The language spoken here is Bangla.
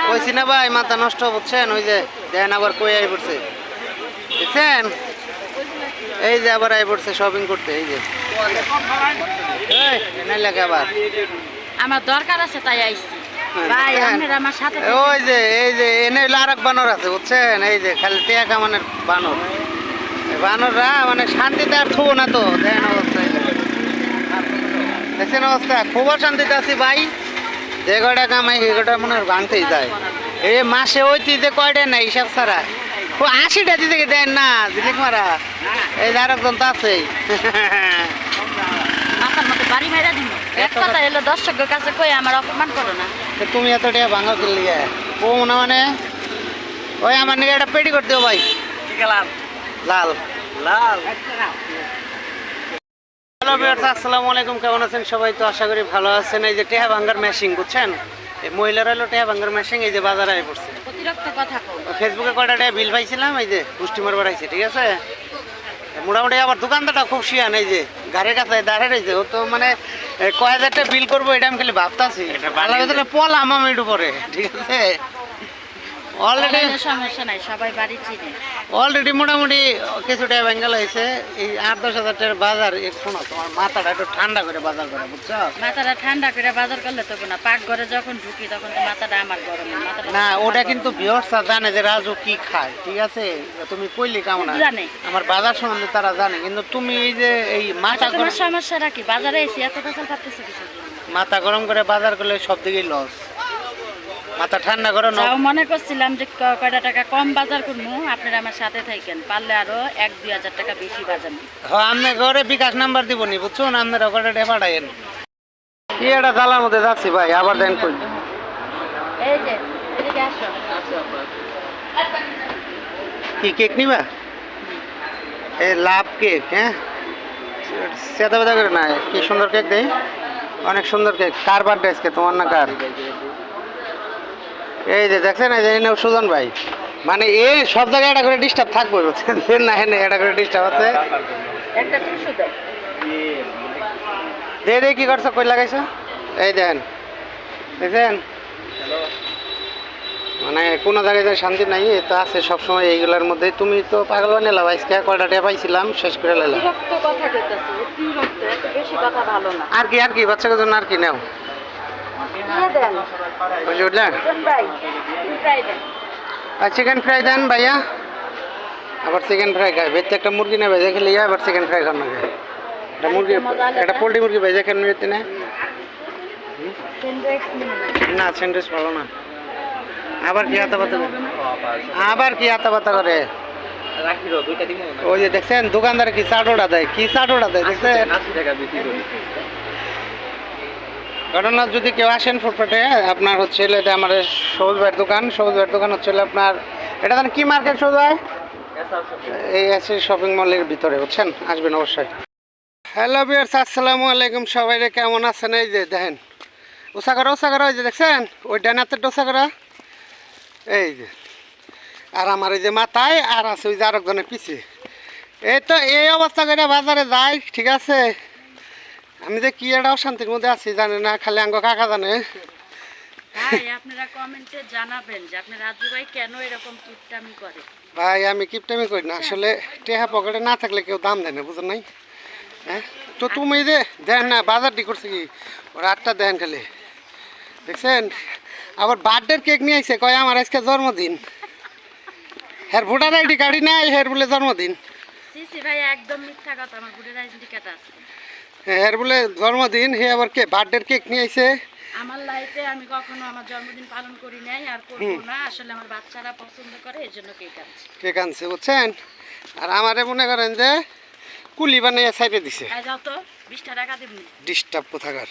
কইছি না ভাই মাথা নষ্ট বুঝছেন ওই যে দেন আবার কই আই পড়ছে দেখছেন এই যে আবার আই পড়ছে শপিং করতে এই যে এই নাই লাগে আবার আমার দরকার আছে তাই আইছি ভাই আপনারা আমার সাথে ওই যে এই যে এনে হলো আরেক বানর আছে বুঝছেন এই যে খালি টিয়া কামানের বানর বানররা মানে শান্তিতে আর থুবো না তো দেখেন অবস্থা দেখছেন অবস্থা খুব শান্তিতে আছি ভাই যে কয়টা কামাই সেই কয়টা মনে হয় ভাঙতেই যায় এই মাসে ওই যে কয়টা নাই হিসাব ছাড়া 80টা দিতে দেন না দিদিক মারা এই যে আরেকজন তো আছেই মাথার মতো বাড়ি মেরা দিন এক কথা এলো দর্শকের কাছে কই আমার অপমান করো না তুমি এত টাকা ভাঙা করলি ও মনে মানে ওই আমার নিকে একটা পেটি করতে ভাই লাল লাল লাল হ্যালো ভিউয়ার্স আসসালামু আলাইকুম কেমন আছেন সবাই তো আশা করি ভালো আছেন এই যে টেহা ভাঙ্গার মেশিন বুঝছেন এই মহিলারা হলো টেহা ভাঙ্গার মেশিন এই যে বাজারে আই পড়ছে অতিরিক্ত কথা কও ফেসবুকে কয়টা টাকা বিল পাইছিলাম এই যে পুষ্টিমার বাড়াইছে ঠিক আছে মোটামুটি আবার দোকানদারটা খুব শিয়ান এই যে গাড়ির কাছে দাঁড়িয়ে রয়েছে ও তো মানে কয় হাজার টাকা বিল করবো এটা আমি খালি ভাবতাছি পলাম আমি একটু পরে ঠিক আছে অলরেডি সমস্যা নাই সবাই বাড়ি চিনে অলরেডি মোটামুটি কিছু টাকা বেঙ্গল হয়েছে এই 8-10 হাজার টাকার বাজার শোনো তোমার মাথাটা একটু ঠান্ডা করে বাজার করে বুঝছো মাথাটা ঠান্ডা করে বাজার করলে তো না পাক ঘরে যখন ঢুকি তখন তো মাথাটা আমার গরম মাথাটা না ওটা কিন্তু ভিউয়ার্সরা জানে যে রাজু কি খায় ঠিক আছে তুমি কইলি কেমন জানে আমার বাজার সম্বন্ধে তারা জানে কিন্তু তুমি এই যে এই মাথা তোমার সমস্যাটা কি বাজারে এসে এত ফসল পাচ্তেছো কিছু মাথা গরম করে বাজার করলে সব দিকেই লস মাথা ঠান্ডা করে নাও মনে করছিলাম যে কয়টা টাকা কম বাজার করবো আপনারা আমার সাথে থাকেন পারলে আরো 1-2 হাজার টাকা বেশি বাজার হ্যাঁ আপনার ঘরে বিকাশ নাম্বার দিব নি বুঝছো না আপনার ওখানে পাঠাইন কি একটা জ্বালার মধ্যে যাচ্ছি ভাই আবার দেন কই এই যে এদিকে আসো কি কেক নিবা এই লাভ কেক হ্যাঁ সেটা বেদা করে না কি সুন্দর কেক দেই অনেক সুন্দর কেক কার বার্থডে আজকে তোমার না কার এই যে দেখছেন এই যে সুজন ভাই মানে এ সব জায়গায় একটা করে ডিস্টার্ব থাকবে না হ্যাঁ একটা করে ডিস্টার্ব আছে দে কি করছো কই লাগাইছো এই দেন দেখছেন মানে কোনো জায়গায় শান্তি নাই এটা আছে সবসময় এইগুলোর মধ্যে তুমি তো পাগল বানিয়ে আজকে কয়টা টাকা পাইছিলাম শেষ করে লাইলাম আর কি বাচ্চাদের জন্য আর কি নাও চিকেন ফ্রাই দেন ভাইয়া আবার চিকেন ফ্রাই খায় বেঁচে একটা মুরগি নেবে দেখে লিয়া আবার চিকেন ফ্রাই খান নাকি একটা মুরগি একটা পোলট্রি মুরগি ভেজে খেন বেঁচে না না স্যান্ডউইচ ভালো না আবার কি আতা পাতা করে ওই যে দেখছেন দোকানদার কি চাটোটা দেয় দেখছেন ঘটনা যদি কেউ আসেন ফুটপাতে আপনার হচ্ছে এটা আমার সবুজ ভাইয়ের দোকান হচ্ছে আপনার এটা জানেন কি মার্কেট সবুজ ভাই এই আছে শপিং মলের ভিতরে বুঝছেন আসবেন অবশ্যই হ্যালো ভিউয়ার্স আসসালামু আলাইকুম সবাই কেমন আছেন এই যে দেখেন ওসা করা ওই যে দেখছেন ওই ডানাতে ডোসা করা এই যে আর আমার এই যে মাথায় আর আছে ওই যে আরেকজনের পিছিয়ে এই তো এই অবস্থা করে বাজারে যাই ঠিক আছে আমি যে কি একটা অশান্তির মধ্যে আছি জানে না খালি আঙ্গ কাকা জানে ভাই আপনারা কমেন্টে জানাবেন যে আপনার রাজু ভাই কেন এরকম কিপটামি করে ভাই আমি কিপটামি করি না আসলে টেহা পকেটে না থাকলে কেউ দাম দেয় না বুঝেন নাই হ্যাঁ তো তুমি যে দেন না বাজারটি করছে কি ওরা 8টা দেন খালি দেখছেন আবার বার্থডের কেক নিয়ে আসছে কয় আমার আজকে জন্মদিন হের ভোটার আইডি কার্ডই নাই হের বলে জন্মদিন ভাই একদম মিথ্যা কথা আমার ভোটার আইডি কার্ড আছে এর বলে জন্মদিন হে আবার কে বার্থডের কেক নিয়ে আইছে আমার লাইফে আমি কখনো আমার জন্মদিন পালন করি নাই আর করব না আসলে আমার বাচ্চারা পছন্দ করে এজন্য কেক আনছে বুঝছেন আর আমারে মনে করেন যে কুলি বানিয়ে সাইডে দিছে যাও তো 20 টাকা দিবনি ডিস্টার্ব কোথাকার